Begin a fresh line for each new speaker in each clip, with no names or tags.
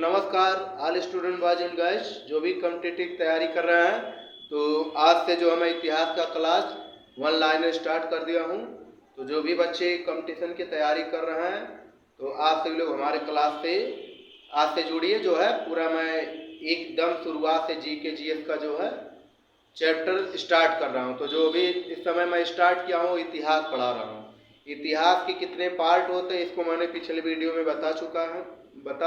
नमस्कार all student boys and girls जो भी कॉम्पिटिटिव तैयारी कर रहे हैं। तो आज से जो है मैं इतिहास का क्लास 1 लाइन स्टार्ट कर दिया हूं। तो जो भी बच्चे कंपटीशन की तैयारी कर रहे हैं तो आप सभी लोग हमारे क्लास से आज से जुड़िए। जो है पूरा मैं एकदम शुरुआत से जी के जीएस का जो है चैप्टर स्टार्ट कर रहा हूं। तो जो भी इस समय मैं स्टार्ट किया हूँ इतिहास पढ़ा रहा हूँ। इतिहास के कितने पार्ट होते हैं इसको मैंने पिछले वीडियो में बता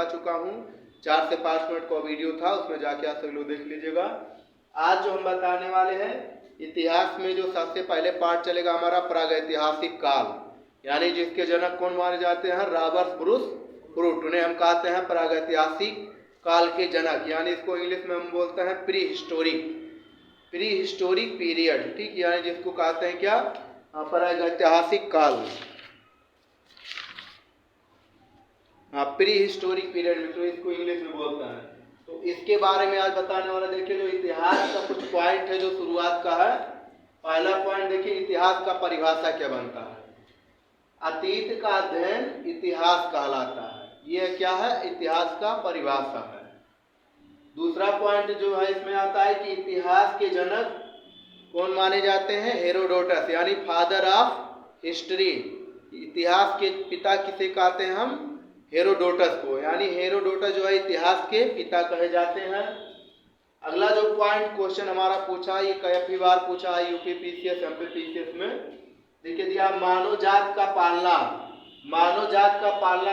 चुका हूँ। 4 से 5 मिनट का वीडियो था, उसमें जाके आप सभी लोग देख लीजिएगा। आज जो हम बताने वाले हैं इतिहास में जो सबसे पहले पार्ट चलेगा हमारा प्रागैतिहासिक काल, यानी जिसके जनक कौन माने जाते हैं, रॉबर्ट ब्रूस फ्रूट। उन्हें हम कहते हैं प्रागैतिहासिक काल के जनक, यानी इसको इंग्लिश में हम बोलते हैं प्री हिस्टोरिक पीरियड। ठीक, यानी जिसको कहते हैं क्या, प्रागैतिहासिक काल, प्री हिस्टोरिक पीरियड में तो इसको इंग्लिश में बोलता है। तो इसके बारे में आज बताने वाला देखिए। जो इतिहास का कुछ पॉइंट है जो शुरुआत का है। पहला पॉइंट देखिए, इतिहास का परिभाषा क्या बनता है। अतीत का अध्ययन इतिहास कहलाता है। यह क्या है, इतिहास का परिभाषा है। दूसरा पॉइंट जो है इसमें आता है कि इतिहास के जनक कौन माने जाते हैं, हेरोडोटस, यानी फादर ऑफ हिस्ट्री। इतिहास के पिता किसे कहते हैं हम, हेरोडोटस को, यानी हेरोडोटस जो है इतिहास के पिता कहे जाते हैं। अगला जो पॉइंट क्वेश्चन हमारा पूछा, ये कई बार पूछा है यूपी पीसीएस एमपी पीसीएस में। देखिए दिया, मानव जात का पालना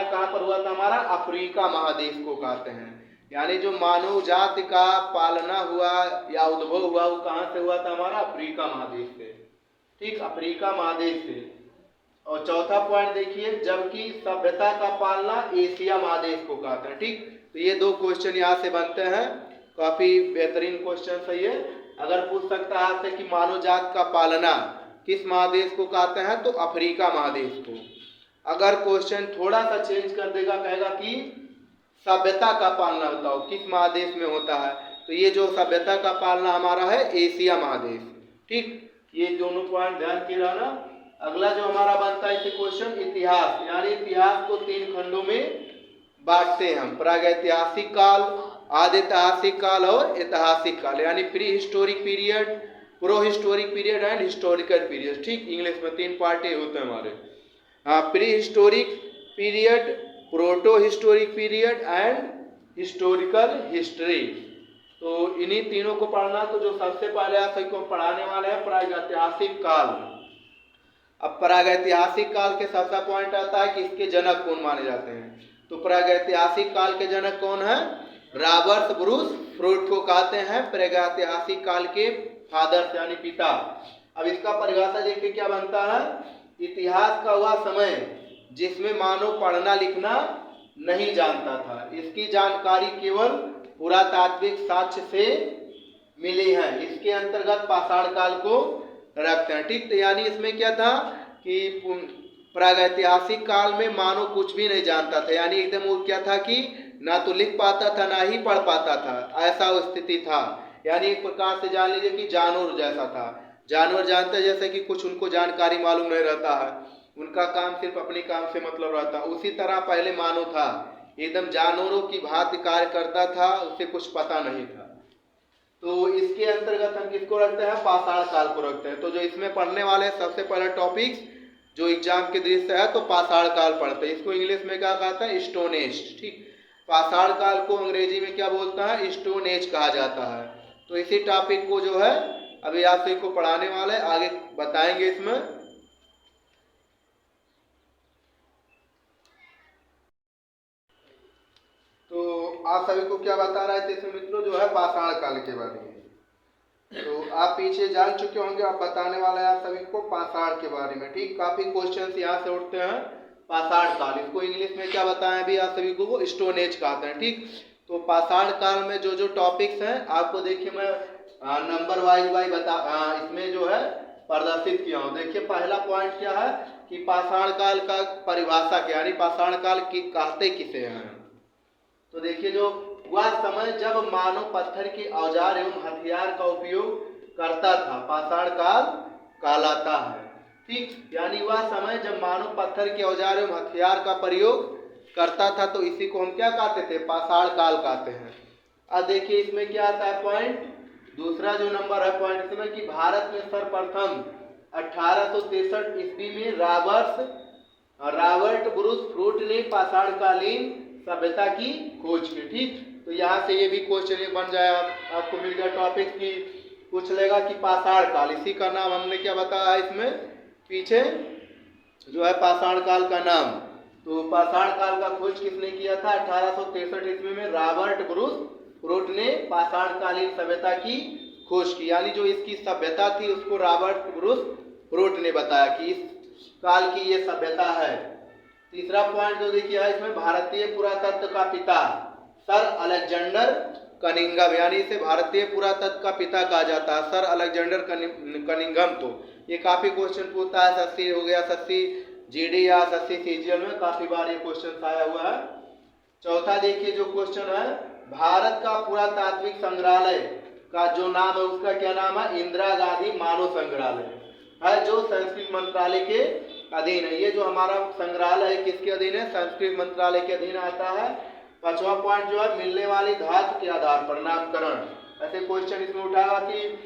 कहाँ पर हुआ था हमारा, अफ्रीका महादेश को कहते हैं। यानी जो मानव जाति का पालना हुआ या उद्भव हुआ वो कहाँ से हुआ था हमारा, अफ्रीका महादेश से। ठीक, अफ्रीका महादेश से। और चौथा पॉइंट देखिए, जबकि सभ्यता का पालना एशिया महादेश को कहते हैं। ठीक, तो ये 2 क्वेश्चन यहाँ से बनते हैं। काफी बेहतरीन क्वेश्चन है ये। अगर पूछ सकता है आपसे कि मानव जात का पालना किस महादेश को कहते हैं, तो अफ्रीका महादेश को। अगर क्वेश्चन थोड़ा सा चेंज कर देगा, कहेगा कि सभ्यता का पालना बताओ किस महादेश में होता है, तो ये जो सभ्यता का पालना हमारा है एशिया महादेश। ठीक, ये दोनों पॉइंट ध्यान की रहना। अगला जो हमारा बनता है इसे क्वेश्चन, इतिहास, यानी इतिहास को 3 खंडों में बांटते हैं हम, प्रागैतिहासिक काल, आदिऐतिहासिक काल और ऐतिहासिक काल, यानी pre historic period, pro historic period and historical period. ठीक, इंग्लिश में 3 पार्ट होते हैं हमारे। Pre historic period, proto historic period and historical history. तो इन्हीं तीनों को पढ़ना। तो जो सबसे पहले आप सभी को पढ़ाने वाले हैं प्रागैतिहासिक काल। अब प्रागैतिहासिक काल के सबसे पॉइंट आता है कि इसके जनक कौन माने जाते हैं। तो प्रागैतिहासिक काल के जनक कौन है, रॉबर्ट ब्रूस फ्रूट को कहते हैं प्रागैतिहासिक काल के फादर यानी पिता। अब इसका परिभाषा देखिए क्या बनता है, इतिहास का वह समय जिसमें मानव पढ़ना लिखना नहीं जानता था, इसकी जानकारी केवल पुरातात्विक साक्ष्य से मिली है। इसके अंतर्गत पाषाण काल को रखते हैं। ठीक, तो यानी इसमें क्या था कि प्रागैतिहासिक काल में मानव कुछ भी नहीं जानता था, यानी एकदम वो क्या था कि ना तो लिख पाता था ना ही पढ़ पाता था, ऐसा वो स्थिति था। यानी एक प्रकार से जान लीजिए कि जानवर जैसा था। जानवर जानते जैसे कि कुछ उनको जानकारी मालूम नहीं रहता है, उनका काम सिर्फ अपने काम से मतलब रहता, उसी तरह पहले मानव था, एकदम जानवरों की भांति कार्य करता था, उसे कुछ पता नहीं था। तो इसके अंतर्गत हम किसको रखते हैं, पाषाण काल को रखते हैं। तो जो इसमें पढ़ने वाले सबसे पहला टॉपिक जो एग्जाम के दृष्टि है तो पाषाण काल पढ़ते हैं। इसको इंग्लिश में क्या कहता है, स्टोन एज। ठीक, पाषाण काल को अंग्रेजी में क्या बोलता है, स्टोन एज कहा जाता है। तो इसी टॉपिक को जो है अभी आप सभी को पढ़ाने वाले आगे बताएंगे इसमें। तो आप सभी को क्या बता रहे थे इसमें मित्रों, जो है पाषाण काल के बारे में। तो आप पीछे जान चुके होंगे, आप बताने वाले हैं आप सभी को पाषाण के बारे में। ठीक, काफी क्वेश्चंस यहाँ से उठते हैं। पाषाण काल, इसको इंग्लिश में क्या बताएं अभी आप सभी को, वो स्टोन एज कहते हैं। ठीक, तो पाषाण काल में जो जो टॉपिक्स हैं आपको देखिए मैं नंबर वाइज इसमें जो है प्रदर्शित किया हूँ। देखिए पहला पॉइंट क्या है कि पाषाण काल का परिभाषा क्या, यानी पाषाण काल की कहते किसे हैं। तो देखिए, जो वह समय जब मानव पत्थर के औजार एवं हथियार का उपयोग करता था पाषाण काल कहलाता है। ठीक, यानी वह समय जब मानव पत्थर के औजार एवं हथियार का प्रयोग करता था तो इसी को हम क्या कहते थे, पाषाण काल कहते हैं। अब देखिए इसमें क्या आता है पॉइंट, दूसरा जो नंबर है पॉइंट इसमें कि भारत में सर्वप्रथम 1863 ईस्वी में रॉबर्ट ब्रूस फ्रूट ने पाषाणकालीन सभ्यता की खोज की। ठीक, तो यहाँ से ये भी क्वेश्चन बन जाए, आपको मिल गया टॉपिक की, पूछ लेगा कि पाषाण काल, इसी का नाम हमने क्या बताया इसमें पीछे जो है पाषाण काल का नाम। तो पाषाण काल का खोज किसने किया था, 1863 ईस्वी में रॉबर्ट ब्रूस फ्रूट ने पाषाणकालीन सभ्यता की खोज की, यानी जो इसकी सभ्यता थी उसको रॉबर्ट ब्रूस फ्रूट ने बताया कि इस काल की ये सभ्यता है। तीसरा पॉइंट जो देखिए है इसमें, भारतीय पुरातत्व का पिता सर अलेक्जेंडर कनिंघम, यानी इसे भारतीय पुरातत्व का पिता कहा जाता है, सर अलेक्जेंडर कनिंघम। तो ये काफी क्वेश्चन पूछता है, एसएससी हो गया, एसएससी जीडी या एसएससी सीजीएल में काफी बार ये क्वेश्चन आया हुआ है। चौथा देखिए जो क्वेश्चन है, भारत का पुरातात्विक संग्रहालय का जो नाम है उसका क्या नाम है, इंदिरा गांधी मानव संग्रहालय है, जो संस्कृति मंत्रालय के अधीन है। ये जो हमारा संग्रहालय है किसके अधीन है, संस्कृति मंत्रालय के अधीन आता है। पांचवा पॉइंट जो है, मिलने वाली धातु के आधार पर नामकरण, ऐसे क्वेश्चन इसमें उठाएगा कि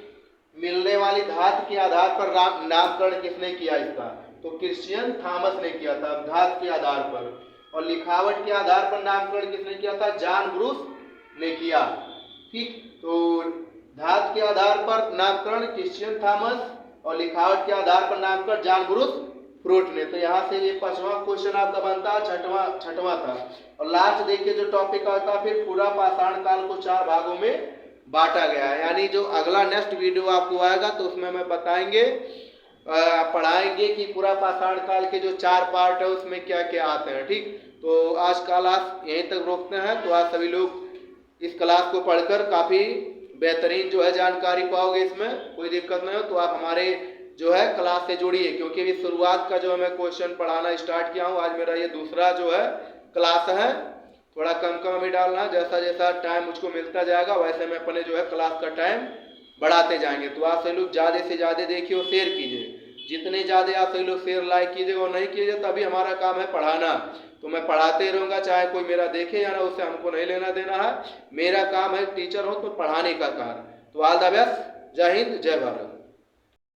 मिलने वाली धातु के आधार पर नामकरण किसने किया इसका, तो क्रिश्चियन थॉमस ने किया था धातु के आधार पर। और लिखावट के आधार पर नामकरण किसने किया था, जॉन ब्रूस ने किया। ठीक, तो धातु के आधार पर नामकरण क्रिश्चियन थॉमस और लिखावट के आधार पर नामकरण जॉन ब्रूस फ्रूट ने। तो यहाँ से ये पांचवा क्वेश्चन आपका बनता है, छठवां था। और लास्ट देखिए जो टॉपिक आता है, फिर पूरा पाषाण काल को 4 भागों में बांटा गया है, यानी जो अगला नेक्स्ट वीडियो आपको आएगा तो उसमें हमें बताएंगे पढ़ाएंगे कि पूरा पाषाण काल के जो 4 पार्ट है उसमें क्या क्या आते हैं। ठीक, तो आज क्लास यहीं तक रोकते हैं। तो आज सभी लोग इस क्लास को पढ़कर काफ़ी बेहतरीन जो है जानकारी पाओगे, इसमें कोई दिक्कत नहीं हो तो आप हमारे जो है क्लास से जुड़िए, क्योंकि अभी शुरुआत का जो मैं क्वेश्चन पढ़ाना स्टार्ट किया हूँ, आज मेरा ये दूसरा जो है क्लास है। थोड़ा कम कम अभी डालना, जैसा जैसा टाइम मुझको मिलता जाएगा वैसे मैं अपने जो है क्लास का टाइम बढ़ाते जाएंगे। तो आप सभी लोग ज़्यादा से ज़्यादा देखिए और शेयर कीजिए, जितने ज़्यादा आप सभी लोग शेयर लाइक कीजिए और नहीं कीजिए तभी हमारा काम है पढ़ाना। तो मैं पढ़ाते रहूँगा, चाहे कोई मेरा देखे या ना, उससे हमको नहीं लेना देना है। मेरा काम है टीचर हो तो पढ़ाने का कार्य। तो ऑल द बेस्ट, जय हिंद जय भारत।